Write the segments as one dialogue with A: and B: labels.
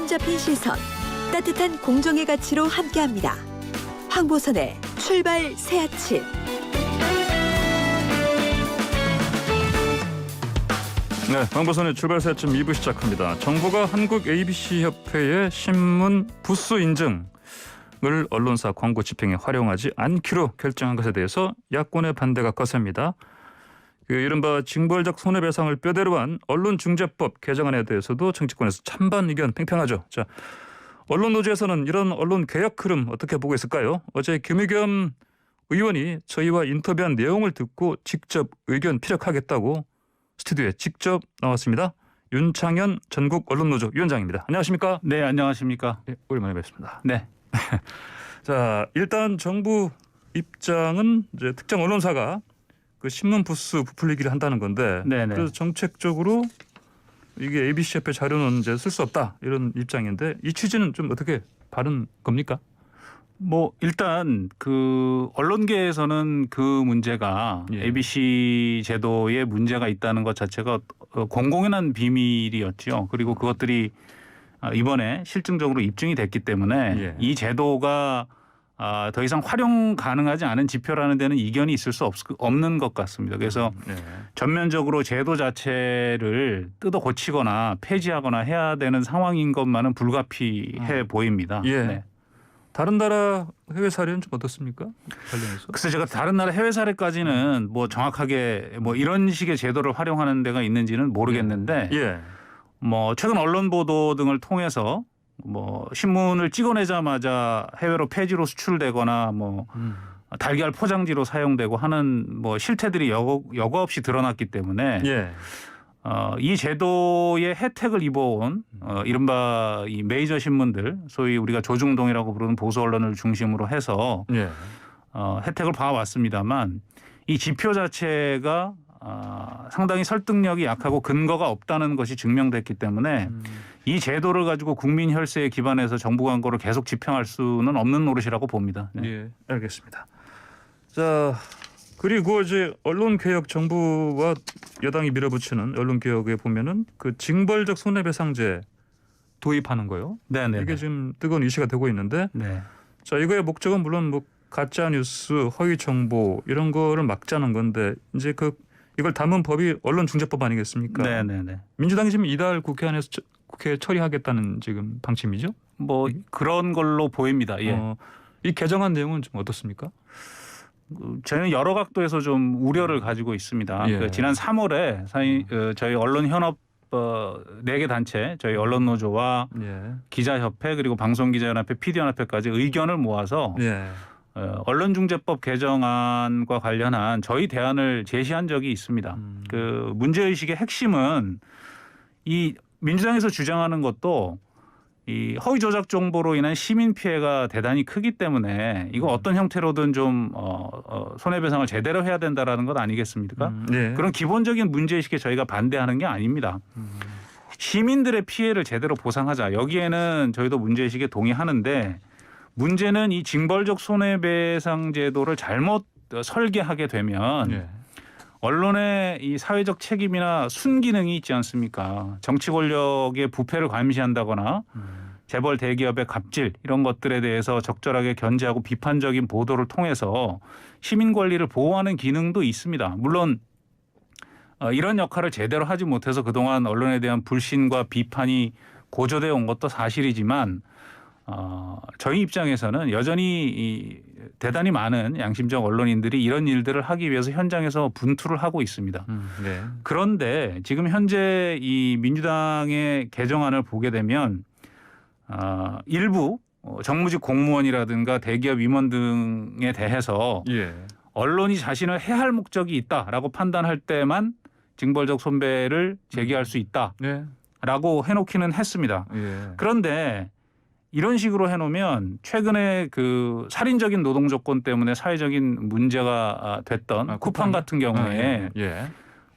A: 감 잡힌 시선, 따뜻한 공정의 가치로 함께합니다. 황보선의 출발 새 아침.
B: 네, 황보선의 출발 새 아침 2부 시작합니다. 정부가 한국 ABC-협회의 신문 부수 인증을 언론사 광고 집행에 활용하지 않기로 결정한 것에 대해서 야권의 반대가 거셉니다. 이른바 징벌적 손해배상을 뼈대로 한 언론중재법 개정안에 대해서도 정치권에서 찬반 의견 팽팽하죠. 자, 언론노조에서는 이런 언론 개혁 흐름 어떻게 보고 있을까요? 어제 김의겸 의원이 저희와 인터뷰한 내용을 듣고 직접 의견 피력하겠다고 스튜디오에 직접 나왔습니다. 윤창현 전국 언론노조 위원장입니다. 안녕하십니까?
C: 네, 안녕하십니까?
B: 네, 오랜만에 뵙습니다.
C: 네.
B: 자, 일단 정부 입장은 이제 특정 언론사가 그 신문 부수 부풀리기를 한다는 건데,
C: 네네.
B: 그래서 정책적으로 이게 ABC-협회 자료는 이제 쓸 수 없다 이런 입장인데 이 취지는 좀 어떻게 바른 겁니까?
C: 뭐 일단 그 언론계에서는 그 문제가
B: 예.
C: ABC 제도에 문제가 있다는 것 자체가 공공연한 비밀이었죠. 그리고 그것들이 이번에 실증적으로 입증이 됐기 때문에
B: 예.
C: 이 제도가 더 이상 활용 가능하지 않은 지표라는 데는 이견이 있을 수 없는 것 같습니다. 그래서
B: 네.
C: 전면적으로 제도 자체를 뜯어 고치거나 폐지하거나 해야 되는 상황인 것만은 불가피해 보입니다.
B: 예.
C: 네.
B: 다른 나라 해외 사례는 좀 어떻습니까? 관련해서?
C: 글쎄 제가 다른 나라 해외 사례까지는 뭐 정확하게 뭐 이런 식의 제도를 활용하는 데가 있는지는 모르겠는데
B: 예.
C: 뭐 최근 언론 보도 등을 통해서 뭐 신문을 찍어내자마자 해외로 폐지로 수출되거나 뭐 달걀 포장지로 사용되고 하는 뭐 실태들이 여과 없이 드러났기 때문에
B: 예.
C: 이 제도의 혜택을 입어온 이른바 이 메이저 신문들, 소위 우리가 조중동이라고 부르는 보수 언론을 중심으로 해서
B: 예.
C: 혜택을 봐왔습니다만 이 지표 자체가 상당히 설득력이 약하고 근거가 없다는 것이 증명됐기 때문에 이 제도를 가지고 국민 혈세에 기반해서 정부 광고를 계속 집행할 수는 없는 노릇이라고 봅니다. 네.
B: 예, 알겠습니다. 자, 그리고 이제 언론개혁 정부와 여당이 밀어붙이는 언론개혁에 보면은 그 징벌적 손해배상제 도입하는 거요.
C: 네네.
B: 이게 지금 뜨거운 이슈가 되고 있는데,
C: 네.
B: 자, 이거의 목적은 물론 뭐 가짜 뉴스, 허위 정보 이런 거를 막자는 건데 이제 이걸 담은 법이 언론중재법 아니겠습니까?
C: 네네네.
B: 민주당이 지금 이달 국회 안에서 국회 처리하겠다는 지금 방침이죠?
C: 뭐 그런 걸로 보입니다. 예.
B: 이 개정안 내용은 좀 어떻습니까?
C: 저희는 여러 각도에서 좀 우려를 가지고 있습니다.
B: 예.
C: 지난 3월에 저희 언론 현업 4개 단체, 저희 언론노조와
B: 예.
C: 기자협회 그리고 방송기자연합회, PD연합회까지 의견을 모아서
B: 예.
C: 언론중재법 개정안과 관련한 저희 대안을 제시한 적이 있습니다. 그 문제의식의 핵심은 이 민주당에서 주장하는 것도 이 허위 조작 정보로 인한 시민 피해가 대단히 크기 때문에 이거 어떤 형태로든 좀 손해배상을 제대로 해야 된다라는 것 아니겠습니까?
B: 네.
C: 그런 기본적인 문제의식에 저희가 반대하는 게 아닙니다. 시민들의 피해를 제대로 보상하자. 여기에는 저희도 문제의식에 동의하는데 문제는 이 징벌적 손해배상 제도를 잘못 설계하게 되면
B: 예.
C: 언론의 이 사회적 책임이나 순기능이 있지 않습니까? 정치 권력의 부패를 감시한다거나 재벌 대기업의 갑질 이런 것들에 대해서 적절하게 견제하고 비판적인 보도를 통해서 시민 권리를 보호하는 기능도 있습니다. 물론 이런 역할을 제대로 하지 못해서 그동안 언론에 대한 불신과 비판이 고조되어 온 것도 사실이지만 저희 입장에서는 여전히 대단히 많은 양심적 언론인들이 이런 일들을 하기 위해서 현장에서 분투를 하고 있습니다.
B: 네.
C: 그런데 지금 현재 이 민주당의 개정안을 보게 되면 일부 정무직 공무원이라든가 대기업 임원 등에 대해서
B: 예.
C: 언론이 자신을 해할 목적이 있다라고 판단할 때만 징벌적 손배를 제기할 수 있다라고
B: 네.
C: 해놓기는 했습니다.
B: 예.
C: 그런데 이런 식으로 해놓으면 최근에 그 살인적인 노동 조건 때문에 사회적인 문제가 됐던 쿠팡 같은 경우에
B: 예.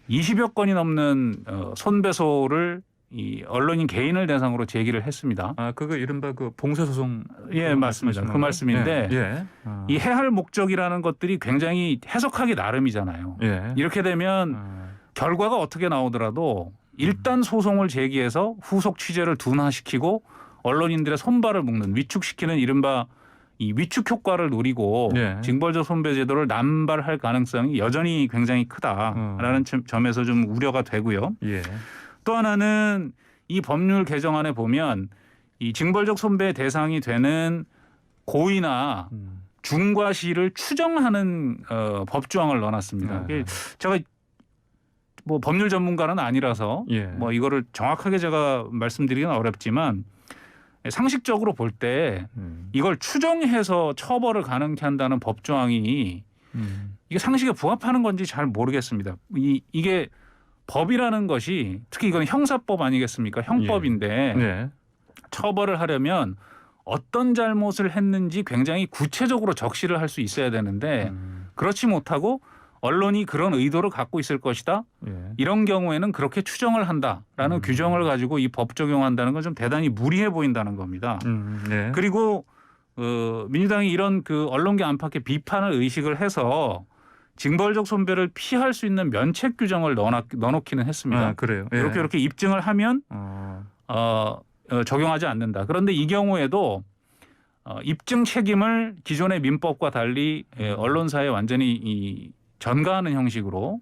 C: 20여 건이 넘는 손배소를 이 언론인 개인을 대상으로 제기를 했습니다.
B: 그거 이른바 그 봉쇄 소송.
C: 예, 맞습니다. 그 말씀인데
B: 예.
C: 이 해할 목적이라는 것들이 굉장히 해석하기 나름이잖아요.
B: 예.
C: 이렇게 되면 결과가 어떻게 나오더라도 일단 소송을 제기해서 후속 취재를 둔화시키고 언론인들의 손발을 묶는 위축시키는 이른바 이 위축 효과를 노리고
B: 예.
C: 징벌적 손배 제도를 남발할 가능성이 여전히 굉장히 크다라는 점에서 좀 우려가 되고요.
B: 예.
C: 또 하나는 이 법률 개정안에 보면 이 징벌적 손배 대상이 되는 고의나 중과실을 추정하는 법조항을 넣어놨습니다.
B: 네.
C: 제가 뭐 법률 전문가는 아니라서
B: 예.
C: 뭐 이거를 정확하게 제가 말씀드리기는 어렵지만 상식적으로 볼 때 이걸 추정해서 처벌을 가능케 한다는 법조항이 이게 상식에 부합하는 건지 잘 모르겠습니다. 이게 법이라는 것이 특히 이건 형사법 아니겠습니까? 형법인데
B: 네.
C: 처벌을 하려면 어떤 잘못을 했는지 굉장히 구체적으로 적시를 할 수 있어야 되는데 그렇지 못하고 언론이 그런 의도를 갖고 있을 것이다.
B: 예.
C: 이런 경우에는 그렇게 추정을 한다라는 규정을 가지고 이 법 적용한다는 건 좀 대단히 무리해 보인다는 겁니다.
B: 네.
C: 그리고 민주당이 이런 그 언론계 안팎의 비판을 의식을 해서 징벌적 손배를 피할 수 있는 면책 규정을 넣어놓기는 했습니다.
B: 아, 그래요. 예.
C: 이렇게 입증을 하면 적용하지 않는다. 그런데 이 경우에도 입증 책임을 기존의 민법과 달리 언론사에 완전히 전가하는 형식으로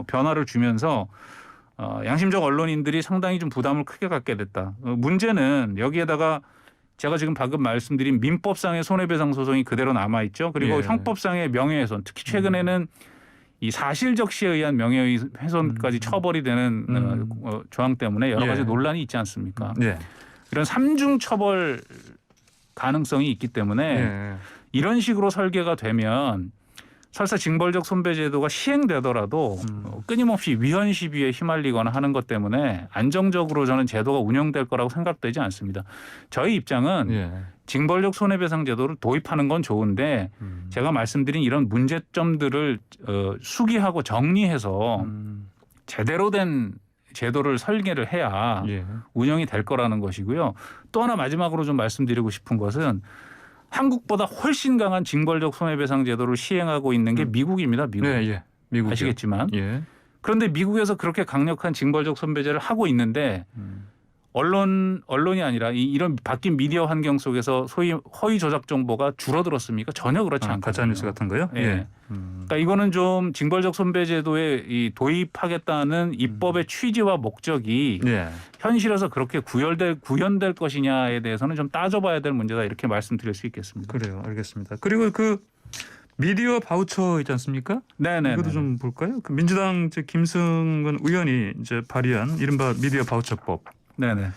C: 변화를 주면서 양심적 언론인들이 상당히 좀 부담을 크게 갖게 됐다. 문제는 여기에다가 제가 지금 방금 말씀드린 민법상의 손해배상 소송이 그대로 남아있죠. 그리고
B: 예.
C: 형법상의 명예훼손, 특히 최근에는 이 사실적시에 의한 명예훼손까지 처벌이 되는 조항 때문에 여러 가지
B: 예.
C: 논란이 있지 않습니까?
B: 예.
C: 이런 삼중 처벌 가능성이 있기 때문에
B: 예.
C: 이런 식으로 설계가 되면 설사 징벌적 손배 제도가 시행되더라도 끊임없이 위헌 시비에 휘말리거나 하는 것 때문에 안정적으로 저는 제도가 운영될 거라고 생각되지 않습니다. 저희 입장은
B: 예.
C: 징벌적 손해배상 제도를 도입하는 건 좋은데 제가 말씀드린 이런 문제점들을 수기하고 정리해서 제대로 된 제도를 설계를 해야
B: 예.
C: 운영이 될 거라는 것이고요. 또 하나 마지막으로 좀 말씀드리고 싶은 것은 한국보다 훨씬 강한 징벌적 손해배상 제도를 시행하고 있는 게 미국입니다. 미국.
B: 네, 예. 미국이요.
C: 아시겠지만.
B: 예.
C: 그런데 미국에서 그렇게 강력한 징벌적 손배제를 하고 있는데 언론이 아니라 이런 바뀐 미디어 환경 속에서 소위 허위 조작 정보가 줄어들었습니까? 전혀 그렇지 않거든요.
B: 가짜 뉴스 같은 거요?
C: 예. 그러니까 이거는 좀 징벌적 손배제도에 도입하겠다는 입법의 취지와 목적이
B: 예.
C: 현실에서 그렇게 구현될 것이냐에 대해서는 좀 따져봐야 될 문제다 이렇게 말씀드릴 수 있겠습니다.
B: 그래요. 알겠습니다. 그리고 그 미디어 바우처 있지 않습니까?
C: 네네.
B: 이것도 좀 볼까요? 그 민주당 김승근 의원이 이제 발의한 이른바 미디어 바우처법.
C: 네네.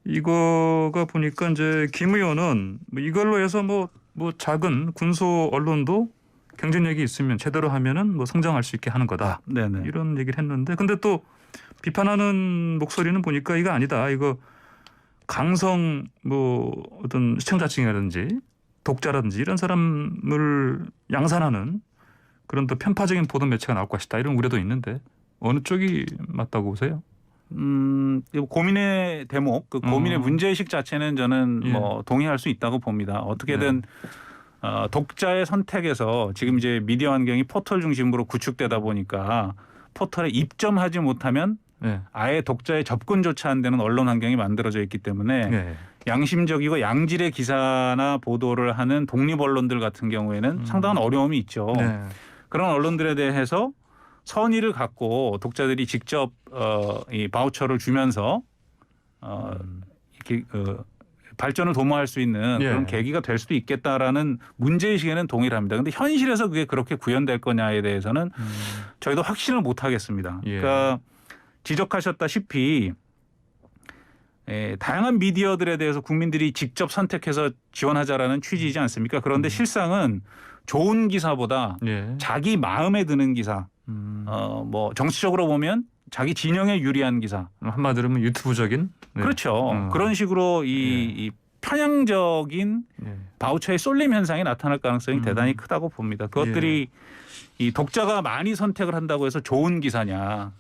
B: 이거가 보니까 이제 김 의원은 뭐 이걸로 해서 뭐 작은 군소 언론도 경쟁력이 있으면 제대로 하면은 뭐 성장할 수 있게 하는 거다.
C: 네네.
B: 이런 얘기를 했는데 근데 또 비판하는 목소리는 보니까 이거 아니다. 이거 강성 뭐 어떤 시청자층이라든지 독자라든지 이런 사람을 양산하는 그런 또 편파적인 보도 매체가 나올 것이다. 이런 우려도 있는데 어느 쪽이 맞다고 보세요?
C: 고민의 대목, 그 고민의 문제의식 자체는 저는
B: 예.
C: 뭐 동의할 수 있다고 봅니다. 어떻게든 독자의 선택에서 지금 이제 미디어 환경이 포털 중심으로 구축되다 보니까 포털에 입점하지 못하면
B: 네.
C: 아예 독자의 접근조차 안 되는 언론 환경이 만들어져 있기 때문에
B: 네.
C: 양심적이고 양질의 기사나 보도를 하는 독립 언론들 같은 경우에는 상당한 어려움이 있죠.
B: 네.
C: 그런 언론들에 대해서 선의를 갖고 독자들이 직접 이 바우처를 주면서 이렇게 발전을 도모할 수 있는
B: 예.
C: 그런 계기가 될 수도 있겠다라는 문제의식에는 동의를 합니다. 그런데 현실에서 그게 그렇게 구현될 거냐에 대해서는 저희도 확신을 못 하겠습니다.
B: 예.
C: 그러니까 지적하셨다시피 다양한 미디어들에 대해서 국민들이 직접 선택해서 지원하자라는 취지이지 않습니까? 그런데 실상은 좋은 기사보다
B: 예.
C: 자기 마음에 드는 기사, 뭐 정치적으로 보면 자기 진영에 유리한 기사.
B: 한마디로 하면 유튜브적인. 네.
C: 그렇죠. 그런 식으로 이 편향적인
B: 예.
C: 바우처의 쏠림 현상이 나타날 가능성이 대단히 크다고 봅니다. 그것들이 이 독자가 많이 선택을 한다고 해서 좋은 기사냐.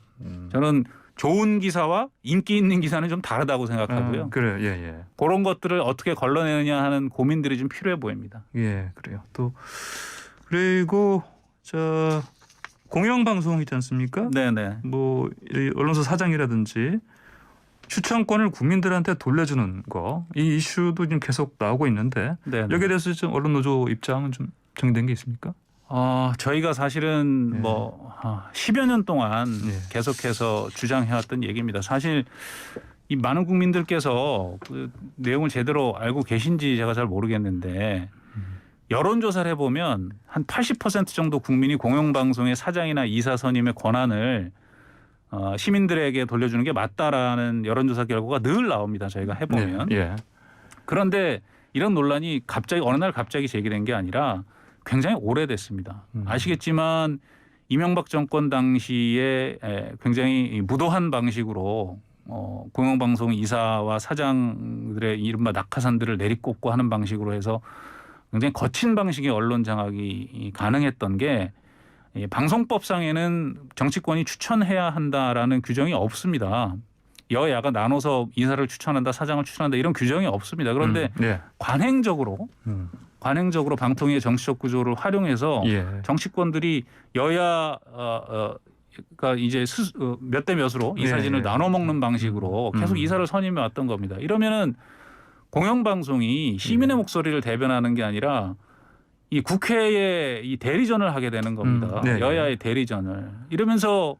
C: 저는 좋은 기사와 인기 있는 기사는 좀 다르다고 생각하고요.
B: 그래요. 예, 예.
C: 그런 것들을 어떻게 걸러내느냐 하는 고민들이 좀 필요해 보입니다.
B: 예, 그래요. 또 그리고 저 공영방송 있지 않습니까?
C: 네네.
B: 뭐 이 언론사 사장이라든지 추천권을 국민들한테 돌려주는 거, 이 이슈도 지금 계속 나오고 있는데
C: 네.
B: 여기에 대해서 좀 언론노조 입장은 좀 정리된 게 있습니까?
C: 저희가 사실은
B: 네.
C: 10여 년 동안
B: 네.
C: 계속해서 주장해왔던 얘기입니다. 사실 이 많은 국민들께서 그 내용을 제대로 알고 계신지 제가 잘 모르겠는데 여론조사를 해보면 한 80% 정도 국민이 공영방송의 사장이나 이사 선임의 권한을 시민들에게 돌려주는 게 맞다라는 여론조사 결과가 늘 나옵니다. 저희가 해보면.
B: 네. 예.
C: 그런데 이런 논란이 갑자기 어느 날 갑자기 제기된 게 아니라 굉장히 오래됐습니다. 아시겠지만 이명박 정권 당시에 굉장히 무도한 방식으로 공영방송 이사와 사장들의 이른바 낙하산들을 내리꽂고 하는 방식으로 해서 굉장히 거친 방식의 언론 장악이 가능했던 게 방송법상에는 정치권이 추천해야 한다라는 규정이 없습니다. 여야가 나눠서 이사를 추천한다, 사장을 추천한다 이런 규정이 없습니다. 그런데
B: 예.
C: 관행적으로 방통위의 정치적 구조를 활용해서
B: 예.
C: 정치권들이 여야가 이제 몇 대 몇으로
B: 예.
C: 이사진을 나눠 먹는 방식으로 계속 이사를 선임해 왔던 겁니다. 이러면은 공영방송이 시민의 목소리를 대변하는 게 아니라 이 국회의 이 대리전을 하게 되는 겁니다.
B: 네.
C: 여야의 대리전을. 이러면서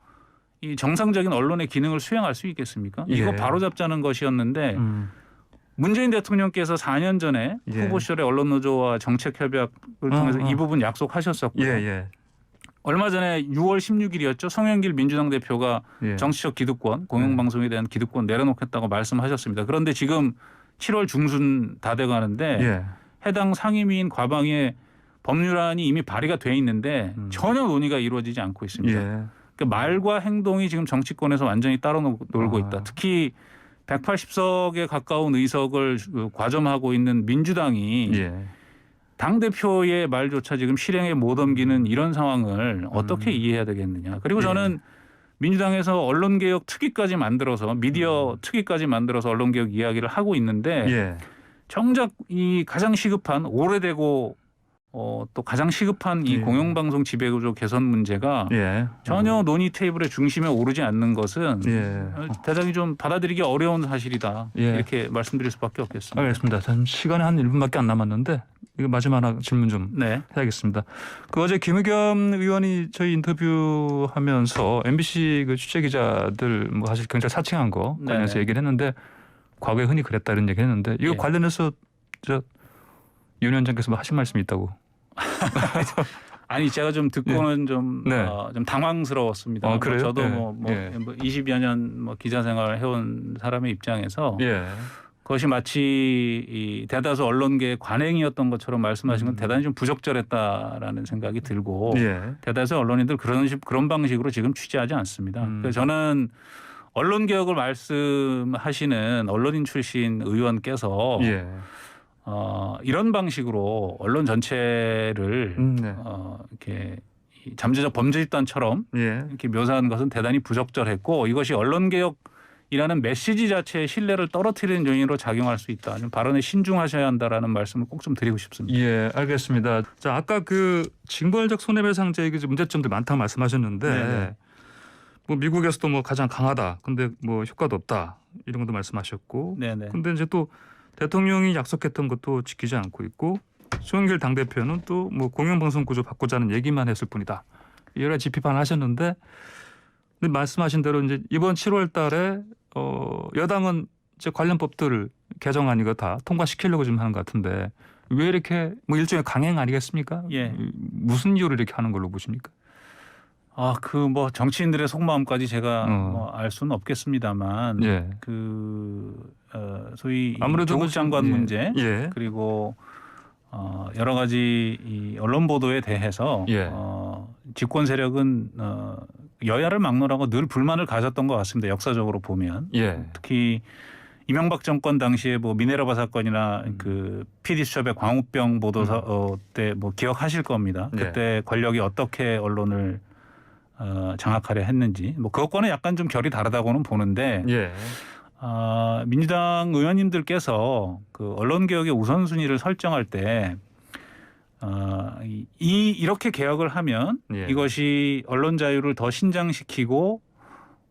C: 이 정상적인 언론의 기능을 수행할 수 있겠습니까? 이거
B: 예.
C: 바로잡자는 것이었는데 문재인 대통령께서 4년 전에
B: 예.
C: 후보 시절에 언론노조와 정책협약을 통해서 이 부분 약속하셨었고요.
B: 예.
C: 얼마 전에 6월 16일이었죠. 송영길 민주당 대표가
B: 예.
C: 정치적 기득권, 공영방송에 대한 기득권 내려놓겠다고 말씀하셨습니다. 그런데 지금 7월 중순 다 돼가는데
B: 예.
C: 해당 상임위인 과방에 법률안이 이미 발의가 돼 있는데 전혀 논의가 이루어지지 않고 있습니다.
B: 예.
C: 그러니까 말과 행동이 지금 정치권에서 완전히 따로 놀고 있다. 특히 180석에 가까운 의석을 과점하고 있는 민주당이
B: 예.
C: 당대표의 말조차 지금 실행에 못 옮기는 이런 상황을 어떻게 이해해야 되겠느냐. 그리고 저는 민주당에서 언론개혁 특위까지 만들어서 미디어 특위까지 만들어서 언론개혁 이야기를 하고 있는데
B: 예.
C: 정작 이 가장 시급한 오래되고 또 가장 시급한 이
B: 예.
C: 공영방송 지배구조 개선 문제가
B: 예.
C: 전혀 논의 테이블의 중심에 오르지 않는 것은
B: 예.
C: 대단히 좀 받아들이기 어려운 사실이다.
B: 예.
C: 이렇게 말씀드릴 수밖에 없겠습니다.
B: 알겠습니다. 지금 시간이 한 1분밖에 안 남았는데 이거 마지막 하나 질문 좀
C: 네.
B: 해야겠습니다. 그 어제 김의겸 의원이 저희 인터뷰하면서 MBC 그 취재 기자들 뭐 사실 경찰 사칭한 거 관련해서
C: 네네.
B: 얘기를 했는데 과거에 흔히 그랬다 이런 얘기를 했는데 이거
C: 예.
B: 관련해서 윤 위원장께서 뭐 하신 말씀이 있다고.
C: 아니 제가 좀 듣고는 좀 당황스러웠습니다.
B: 그래요?
C: 저도
B: 예.
C: 뭐
B: 예.
C: 20여 년 기자 생활을 해온 사람의 입장에서
B: 예.
C: 그것이 마치 이 대다수 언론계의 관행이었던 것처럼 말씀하신 건 대단히 좀 부적절했다라는 생각이 들고
B: 예.
C: 대다수 언론인들 그런 방식으로 지금 취재하지 않습니다. 그래서 저는 언론 개혁을 말씀하시는 언론인 출신 의원께서
B: 예.
C: 이런 방식으로 언론 전체를
B: 네.
C: 이렇게 잠재적 범죄 집단처럼
B: 예.
C: 이렇게 묘사한 것은 대단히 부적절했고 이것이 언론 개혁이라는 메시지 자체의 신뢰를 떨어뜨리는 요인으로 작용할 수 있다. 좀 발언에 신중하셔야 한다라는 말씀을 꼭 좀 드리고 싶습니다.
B: 예, 알겠습니다. 자, 아까 그 징벌적 손해배상제의 그 문제점들 많다고 말씀하셨는데
C: 네네.
B: 뭐 미국에서도 뭐 가장 강하다. 근데 뭐 효과도 없다. 이런 것도 말씀하셨고.
C: 네네.
B: 근데 이제 또 대통령이 약속했던 것도 지키지 않고 있고 송영길 당대표는 또 뭐 공영방송 구조 바꾸자는 얘기만 했을 뿐이다. 여러 가지 비판을 하셨는데 근데 말씀하신 대로 이제 이번 7월 달에 여당은 이제 관련 법들을 개정안 이거 다 통과시키려고 지금 하는 것 같은데 왜 이렇게 뭐 일종의 강행 아니겠습니까?
C: 예.
B: 무슨 이유로 이렇게 하는 걸로 보십니까?
C: 그 뭐 정치인들의 속마음까지 제가 뭐 알 수는 없겠습니다만
B: 예.
C: 소위
B: 아무래도
C: 조국 장관
B: 예.
C: 문제
B: 예.
C: 그리고 여러 가지 이 언론 보도에 대해서
B: 예.
C: 집권 세력은 여야를 막론하고 늘 불만을 가졌던 것 같습니다. 역사적으로 보면
B: 예.
C: 특히 이명박 정권 당시에 뭐 미네르바 사건이나 그 PD수첩의 광우병 보도 때 뭐 기억하실 겁니다.
B: 예.
C: 그때 권력이 어떻게 언론을 장악하려 했는지 뭐 그것과는 약간 좀 결이 다르다고는 보는데
B: 예.
C: 민주당 의원님들께서 그 언론 개혁의 우선순위를 설정할 때 이렇게 개혁을 하면
B: 예.
C: 이것이 언론 자유를 더 신장시키고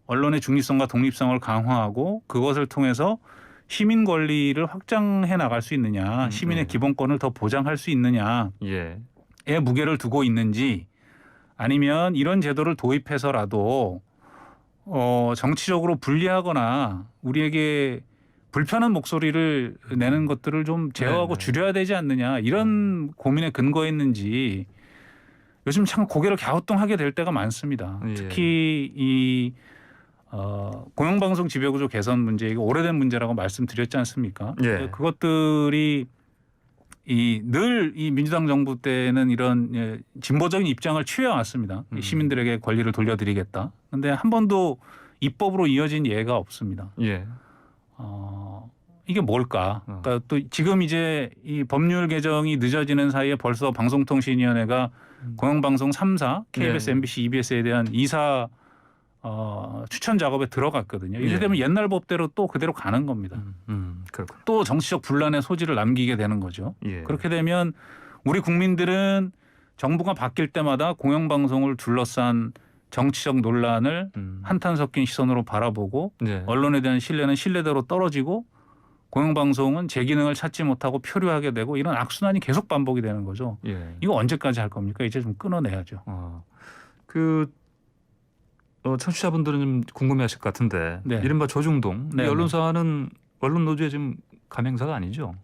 C: 언론의 중립성과 독립성을 강화하고 그것을 통해서 시민 권리를 확장해 나갈 수 있느냐, 시민의 기본권을 더 보장할 수 있느냐에
B: 예.
C: 무게를 두고 있는지, 아니면 이런 제도를 도입해서라도 정치적으로 불리하거나 우리에게 불편한 목소리를 내는 것들을 좀 제어하고
B: 네네.
C: 줄여야 되지 않느냐, 이런 고민에 근거했는지 요즘 참 고개를 갸우뚱하게 될 때가 많습니다.
B: 예.
C: 특히 이 공영방송 지배구조 개선 문제, 이거 오래된 문제라고 말씀드렸지 않습니까?
B: 예.
C: 그것들이 늘 이 민주당 정부 때는 이런 진보적인 입장을 취해왔습니다. 시민들에게 권리를 돌려드리겠다. 그런데 한 번도 입법으로 이어진 예가 없습니다.
B: 예.
C: 이게 뭘까? 그러니까 또 지금 이제 이 법률 개정이 늦어지는 사이에 벌써 방송통신위원회가 공영방송 3사, KBS,
B: 예.
C: MBC, EBS에 대한 이사 추천 작업에 들어갔거든요. 이렇게
B: 예.
C: 되면 옛날 법대로 또 그대로 가는 겁니다.
B: 그렇군.
C: 또 정치적 분란의 소지를 남기게 되는 거죠.
B: 예.
C: 그렇게 되면 우리 국민들은 정부가 바뀔 때마다 공영방송을 둘러싼 정치적 논란을 한탄 섞인 시선으로 바라보고
B: 예.
C: 언론에 대한 신뢰는 신뢰대로 떨어지고 공영방송은 제 기능을 찾지 못하고 표류하게 되고 이런 악순환이 계속 반복이 되는 거죠.
B: 예.
C: 이거 언제까지 할 겁니까? 이제 좀 끊어내야죠.
B: 청취자분들은 좀 궁금해하실 것 같은데
C: 네.
B: 이른바 조중동
C: 네,
B: 이 언론사는 언론 노조의 지금 가맹사가 아니죠?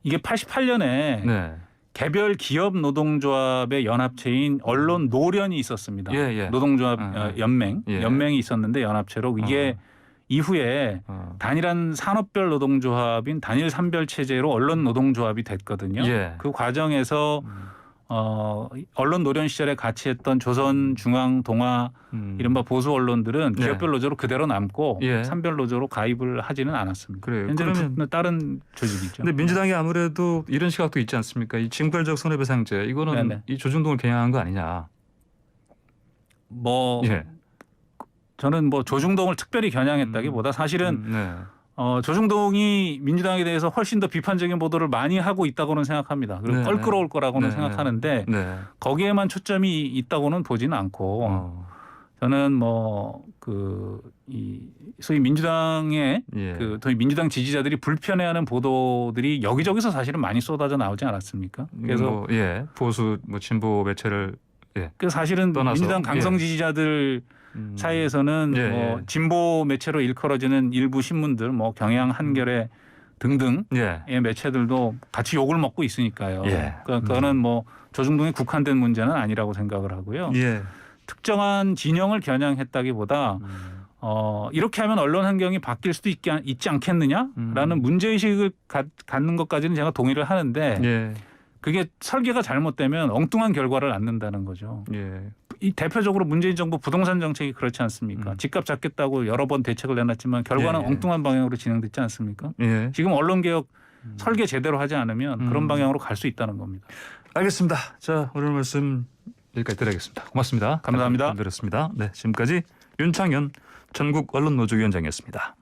C: 이게 88년에
B: 네.
C: 개별 기업 노동조합의 연합체인 언론 노련이 있었습니다.
B: 예, 예.
C: 노동조합 연맹,
B: 예.
C: 연맹이 있었는데 연합체로 이게 이후에 단일한 산업별 노동조합인 단일 산별 체제로 언론 노동조합이 됐거든요.
B: 예.
C: 그 과정에서 언론 노련 시절에 같이 했던 조선, 중앙, 동아 이른바 보수 언론들은
B: 네.
C: 기업별 노조로 그대로 남고
B: 예.
C: 산별 노조로 가입을 하지는 않았습니다.
B: 그래요.
C: 현재는
B: 그러면
C: 다른 조직이죠.
B: 근데 민주당이 아무래도 이런 시각도 있지 않습니까? 이 징벌적 손해배상제 이거는
C: 네네.
B: 이 조중동을 겨냥한 거 아니냐?
C: 예. 저는 뭐 조중동을 특별히
B: 음.
C: 겨냥했다기보다 사실은
B: 네.
C: 조중동이 민주당에 대해서 훨씬 더 비판적인 보도를 많이 하고 있다고는 생각합니다. 그리고
B: 네,
C: 껄끄러울 거라고는
B: 네,
C: 생각하는데
B: 네.
C: 거기에만 초점이 있다고는 보지는 않고 저는 이 소위 민주당의
B: 예.
C: 소위 민주당 지지자들이 불편해하는 보도들이 여기저기서 사실은 많이 쏟아져 나오지 않았습니까? 그래서
B: 보수 진보 매체를
C: 그 사실은
B: 떠나서,
C: 민주당 강성 지지자들 사이에서는
B: 예.
C: 진보 매체로 일컬어지는 일부 신문들, 경향, 한겨레 등등의 매체들도 같이 욕을 먹고 있으니까요.
B: 예.
C: 그거는 조중동에 국한된 문제는 아니라고 생각을 하고요.
B: 예.
C: 특정한 진영을 겨냥했다기보다 이렇게 하면 언론 환경이 바뀔 수도 있지 않겠느냐라는 문제의식을 갖는 것까지는 제가 동의를 하는데
B: 예.
C: 그게 설계가 잘못되면 엉뚱한 결과를 낳는다는 거죠.
B: 예.
C: 이 대표적으로 문재인 정부 부동산 정책이 그렇지 않습니까? 집값 잡겠다고 여러 번 대책을 내놨지만 결과는
B: 예.
C: 엉뚱한 방향으로 진행됐지 않습니까?
B: 예.
C: 지금 언론개혁 설계 제대로 하지 않으면 그런 방향으로 갈 수 있다는 겁니다.
B: 알겠습니다. 자, 오늘 말씀 여기까지 드리겠습니다. 고맙습니다.
C: 감사합니다.
B: 잘 들었습니다. 네, 지금까지 윤창현 전국 언론노조위원장이었습니다.